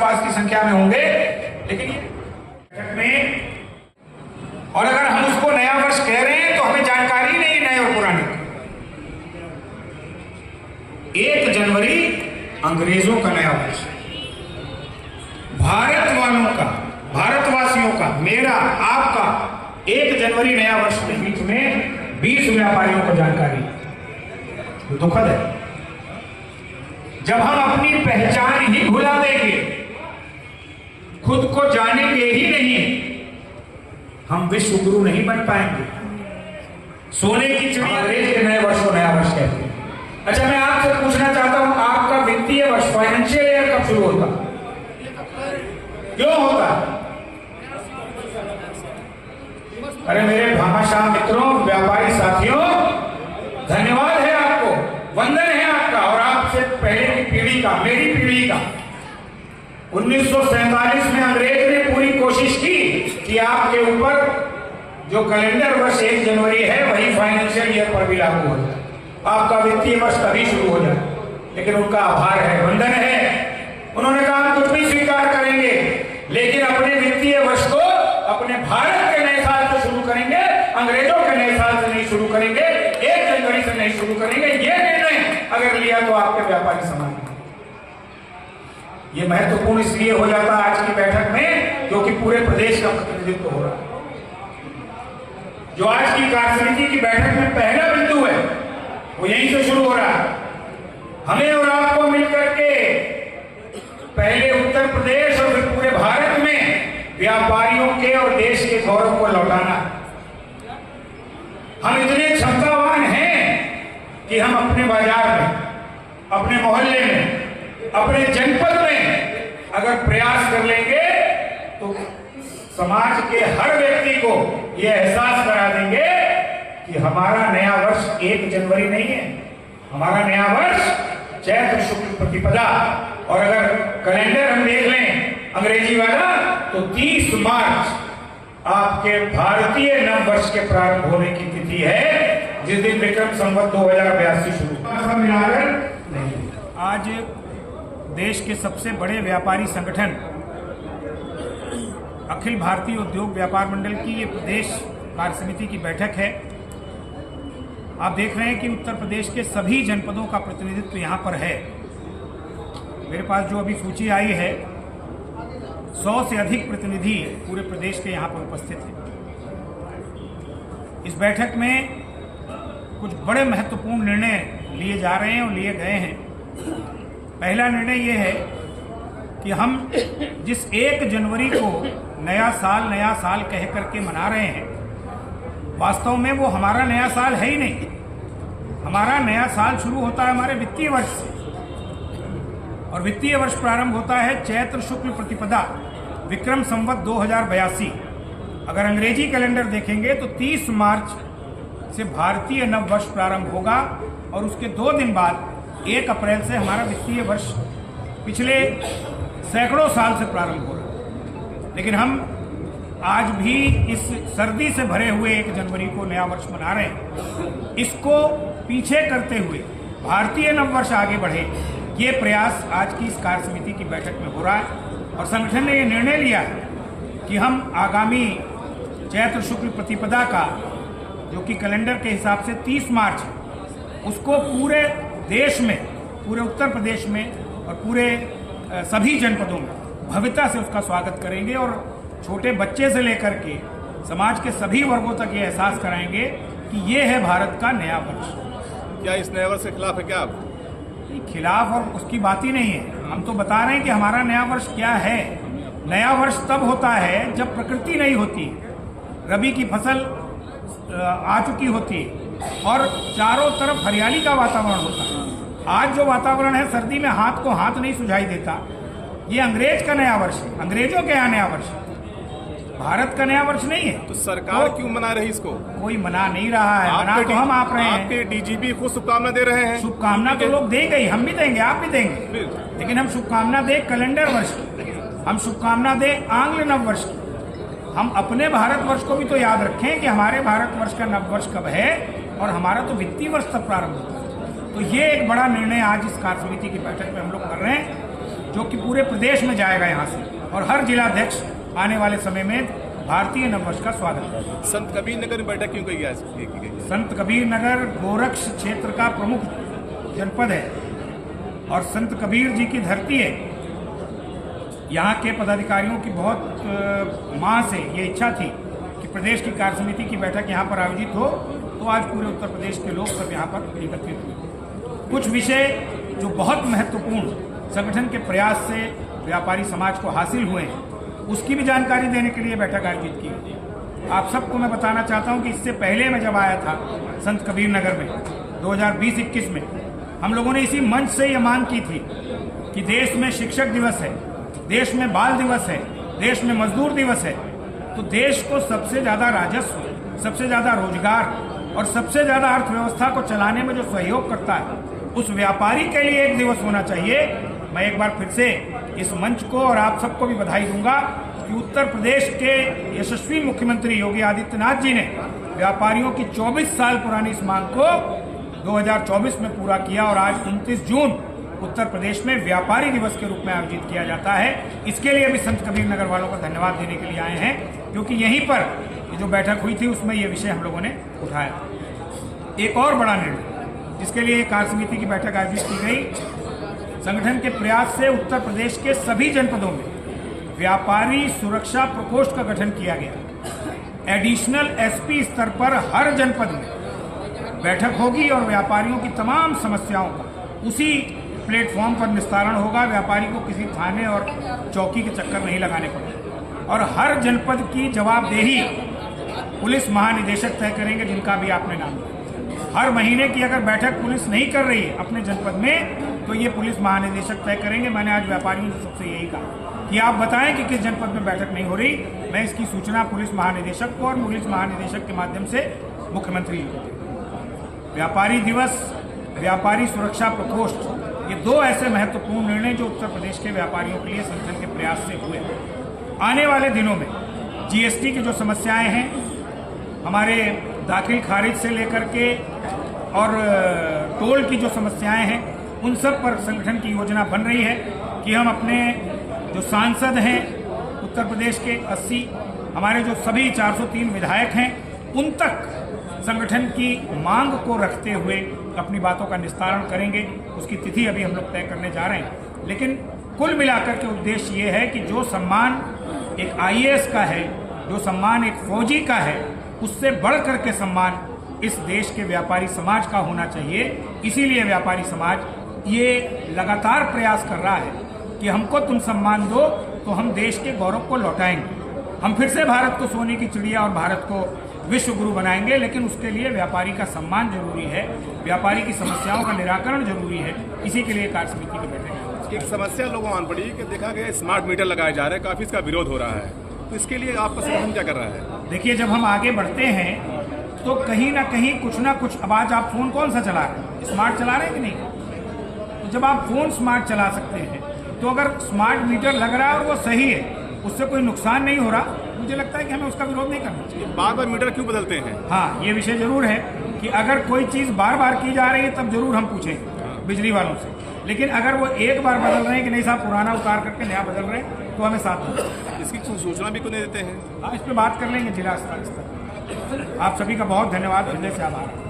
आसपास की संख्या में होंगे, लेकिन बैठक में, और अगर हम उसको नया वर्ष कह रहे हैं तो हमें जानकारी नहीं नए और पुराने। 1 जनवरी अंग्रेजों का नया वर्ष, भारत वालों का, भारतवासियों का, मेरा, आपका 1 जनवरी नया वर्ष के बीच में 20 व्यापारियों को जानकारी। दुखद है जब हम अपनी पहचान ही भुला देंगे, खुद को जानेंगे ही नहीं, हम विश्व गुरु नहीं बन पाएंगे। सोने की चिड़िया अंग्रेज के नए वर्ष को नया वर्ष कहते हैं। अच्छा, मैं आपसे पूछना चाहता हूं, आपका वित्तीय वर्ष, फाइनेंशियल ईयर कब शुरू होता, क्यों होता? अरे मेरे भामाशाह मित्रों, व्यापारी साथियों, धन्यवाद है आपको, वंदन है आपका और आपसे पहले की पीढ़ी का, मेरी पीढ़ी का। 1947 में अंग्रेज ने पूरी कोशिश की कि आपके ऊपर जो कैलेंडर वर्ष 1 जनवरी है वही फाइनेंशियल ईयर पर भी लागू हो जाए, आपका वित्तीय वर्ष तभी शुरू हो जाए। लेकिन उनका आभार है, वंदन है, उन्होंने कहा हम कुछ भी स्वीकार करेंगे, लेकिन अपने वित्तीय वर्ष को अपने भारत के नए साल से शुरू करेंगे, अंग्रेजों के नए साल से नहीं शुरू करेंगे, 1 जनवरी से नहीं शुरू करेंगे। ये निर्णय अगर लिया तो आपके व्यापारी समाज में ये महत्वपूर्ण इसलिए हो जाता है आज की बैठक में, क्योंकि पूरे प्रदेश का प्रतिनिधित्व हो रहा है। जो आज की कार्यसमिति की बैठक में पहला बिंदु है वो यहीं से शुरू हो रहा है। हमें और आपको मिलकर के पहले उत्तर प्रदेश और फिर पूरे भारत में व्यापारियों के और देश के गौरव को लौटाना। हम इतने क्षमतावान हैं कि हम अपने बाजार में, अपने मोहल्ले में, अपने जनपद में अगर प्रयास कर लेंगे तो समाज के हर व्यक्ति को यह एहसास करा देंगे कि हमारा नया वर्ष 1 जनवरी नहीं है, हमारा नया वर्ष चैत्र शुक्ल प्रतिपदा, और अगर कैलेंडर हम देख लें अंग्रेजी वाला तो 30 मार्च आपके भारतीय नव वर्ष के प्रारंभ होने की तिथि है, जिस दिन विक्रम संवत 2082 शुरू। आज देश के सबसे बड़े व्यापारी संगठन अखिल भारतीय उद्योग व्यापार मंडल की ये प्रदेश कार्य समिति की बैठक है। आप देख रहे हैं कि उत्तर प्रदेश के सभी जनपदों का प्रतिनिधित्व यहाँ पर है। मेरे पास जो अभी सूची आई है 100 से अधिक प्रतिनिधि पूरे प्रदेश के यहाँ पर उपस्थित हैं। इस बैठक में कुछ बड़े महत्वपूर्ण निर्णय लिए जा रहे हैं और लिए गए हैं। पहला निर्णय ये है कि हम जिस 1 जनवरी को नया साल कह करके मना रहे हैं, वास्तव में वो हमारा नया साल है ही नहीं। हमारा नया साल शुरू होता है हमारे वित्तीय वर्ष से, और वित्तीय वर्ष प्रारंभ होता है चैत्र शुक्ल प्रतिपदा विक्रम संवत 2082। अगर अंग्रेजी कैलेंडर देखेंगे तो 30 मार्च से भारतीय नव वर्ष प्रारंभ होगा और उसके 2 दिन बाद 1 अप्रैल से हमारा वित्तीय वर्ष पिछले सैकड़ों साल से प्रारंभ हो रहा है। लेकिन हम आज भी इस सर्दी से भरे हुए 1 जनवरी को नया वर्ष मना रहे हैं। इसको पीछे करते हुए भारतीय नव वर्ष आगे बढ़े, ये प्रयास आज की इस कार्य समिति की बैठक में हो रहा है। और संगठन ने ये निर्णय लिया है कि हम आगामी चैत्र शुक्ल प्रतिपदा का, जो कि कैलेंडर के हिसाब से 30 मार्च है, उसको पूरे देश में, पूरे उत्तर प्रदेश में और पूरे सभी जनपदों में भव्यता से उसका स्वागत करेंगे और छोटे बच्चे से लेकर के समाज के सभी वर्गों तक ये एहसास कराएंगे कि ये है भारत का नया वर्ष। क्या इस नए वर्ष के खिलाफ है क्या आप? खिलाफ और उसकी बात ही नहीं है। हम तो बता रहे हैं कि हमारा नया वर्ष क्या है। नया वर्ष तब होता है जब प्रकृति नहीं होती, रबी की फसल आ चुकी होती है और चारों तरफ हरियाली का वातावरण होता है। आज जो वातावरण है, सर्दी में हाथ को हाथ नहीं सुझाई देता, ये अंग्रेज का नया वर्ष है, अंग्रेजों के यहाँ नया वर्ष है, भारत का नया वर्ष नहीं है। तो सरकार क्यों मना रही इसको? कोई मना नहीं रहा है, मना तो हम आप रहे हैं। आपके डीजीपी खुद शुभकामना दे रहे हैं। शुभकामना तो लोग देंगे ही, हम भी देंगे, आप भी देंगे, लेकिन हम शुभकामना दे कैलेंडर वर्ष की, हम शुभकामना दे आंग्ल नव वर्ष की। हम अपने भारत वर्ष को भी तो याद रखें कि हमारे भारत वर्ष का नव वर्ष कब है और हमारा तो वित्तीय वर्ष तब प्रारंभ होता है। तो ये एक बड़ा निर्णय आज इस कार्य समिति की बैठक में हम लोग कर रहे हैं, जो कि पूरे प्रदेश में जाएगा यहाँ से, और हर जिलाध्यक्ष आने वाले समय में भारतीय नववर्ष का स्वागत करेगा। संत कबीर नगर में बैठक क्यों की गई? संत कबीर नगर गोरक्ष क्षेत्र का प्रमुख जनपद है और संत कबीर जी की धरती है। यहाँ के पदाधिकारियों की बहुत माह से ये इच्छा थी कि प्रदेश की कार्य समिति की बैठक यहाँ पर आयोजित हो, तो आज पूरे उत्तर प्रदेश के लोग सब यहाँ पर एकत्रित हुए। कुछ विषय जो बहुत महत्वपूर्ण संगठन के प्रयास से व्यापारी समाज को हासिल हुए हैं, उसकी भी जानकारी देने के लिए बैठक आयोजित की गई। आप सबको मैं बताना चाहता हूं कि इससे पहले मैं जब आया था संत कबीर नगर में 2020-21 में, हम लोगों ने इसी मंच से यह मांग की थी कि देश में शिक्षक दिवस है, देश में बाल दिवस है, देश में मजदूर दिवस है, तो देश को सबसे ज्यादा राजस्व, सबसे ज्यादा रोजगार और सबसे ज्यादा अर्थव्यवस्था को चलाने में जो सहयोग करता है, उस व्यापारी के लिए एक दिवस होना चाहिए। मैं एक बार फिर से इस मंच को और आप सबको भी बधाई दूंगा कि उत्तर प्रदेश के यशस्वी मुख्यमंत्री योगी आदित्यनाथ जी ने व्यापारियों की 24 साल पुरानी इस मांग को 2024 में पूरा किया और आज 29 जून उत्तर प्रदेश में व्यापारी दिवस के रूप में आयोजित किया जाता है। इसके लिए भी संत कबीर नगर वालों को धन्यवाद देने के लिए आए हैं, क्योंकि यहीं पर जो बैठक हुई थी उसमें ये विषय हम लोगों ने उठाया। एक और बड़ा निर्णय जिसके लिए कार्य समिति की बैठक आयोजित की गई, संगठन के प्रयास से उत्तर प्रदेश के सभी जनपदों में व्यापारी सुरक्षा प्रकोष्ठ का गठन किया गया। एडिशनल एसपी स्तर पर हर जनपद में बैठक होगी और व्यापारियों की तमाम समस्याओं का उसी प्लेटफॉर्म पर निस्तारण होगा। व्यापारी को किसी थाने और चौकी के चक्कर नहीं लगाने पड़ेंगे और हर जनपद की जवाबदेही पुलिस महानिदेशक तय करेंगे, जिनका भी आपने नाम लिया। हर महीने की अगर बैठक पुलिस नहीं कर रही है अपने जनपद में, तो ये पुलिस महानिदेशक तय करेंगे। मैंने आज व्यापारियों से सबसे यही कहा कि आप बताएं कि किस जनपद में बैठक नहीं हो रही, मैं इसकी सूचना पुलिस महानिदेशक को और पुलिस महानिदेशक के माध्यम से मुख्यमंत्री जी को। व्यापारी दिवस, व्यापारी सुरक्षा प्रकोष्ठ, ये दो ऐसे महत्वपूर्ण निर्णय जो उत्तर प्रदेश के व्यापारियों के लिए संगठन के प्रयास से हुए। आने वाले दिनों में जीएसटी की जो समस्याएं हैं, हमारे दाखिल खारिज से लेकर के और टोल की जो समस्याएं हैं, उन सब पर संगठन की योजना बन रही है कि हम अपने जो सांसद हैं उत्तर प्रदेश के 80, हमारे जो सभी 403 विधायक हैं, उन तक संगठन की मांग को रखते हुए अपनी बातों का निस्तारण करेंगे। उसकी तिथि अभी हम लोग तय करने जा रहे हैं, लेकिन कुल मिलाकर के उद्देश्य ये है कि जो सम्मान एक आईएएस का है, जो सम्मान एक फौजी का है, उससे बढ़ करके सम्मान इस देश के व्यापारी समाज का होना चाहिए। इसीलिए व्यापारी समाज ये लगातार प्रयास कर रहा है कि हमको तुम सम्मान दो तो हम देश के गौरव को लौटाएंगे, हम फिर से भारत को सोने की चिड़िया और भारत को विश्व गुरु बनाएंगे। लेकिन उसके लिए व्यापारी का सम्मान जरूरी है, व्यापारी की समस्याओं का निराकरण जरूरी है। इसी के लिए कार्य समिति की बैठक है। एक समस्या लोगों को आन पड़ी कि देखा गया स्मार्ट मीटर लगाए जा रहे हैं, काफी इसका विरोध हो रहा है, तो इसके लिए आपका संगठन क्या कर रहा है? देखिए, जब हम आगे बढ़ते हैं तो कहीं ना कुछ, अब आज आप फोन कौन सा चला रहे हैं? स्मार्ट चला रहे हैं कि नहीं? तो जब आप फोन स्मार्ट चला सकते हैं, तो अगर स्मार्ट मीटर लग रहा है और वो सही है, उससे कोई नुकसान नहीं हो रहा, मुझे लगता है कि हमें उसका विरोध नहीं करना चाहिए। बार बार मीटर क्यों बदलते हैं? हाँ, ये विषय जरूर है कि अगर कोई चीज बार बार की जा रही है तब जरूर हम पूछेंगे बिजली वालों से, लेकिन अगर वो एक बार बदल रहे हैं कि नहीं साहब पुराना उतार करके नया बदल रहे हैं, तो हमें साथ दें। इसकी सूचना भी क्यों नहीं देते हैं? इस पर बात कर लेंगे जिला स्तर। आप सभी का बहुत धन्यवाद, हृदय से आभार।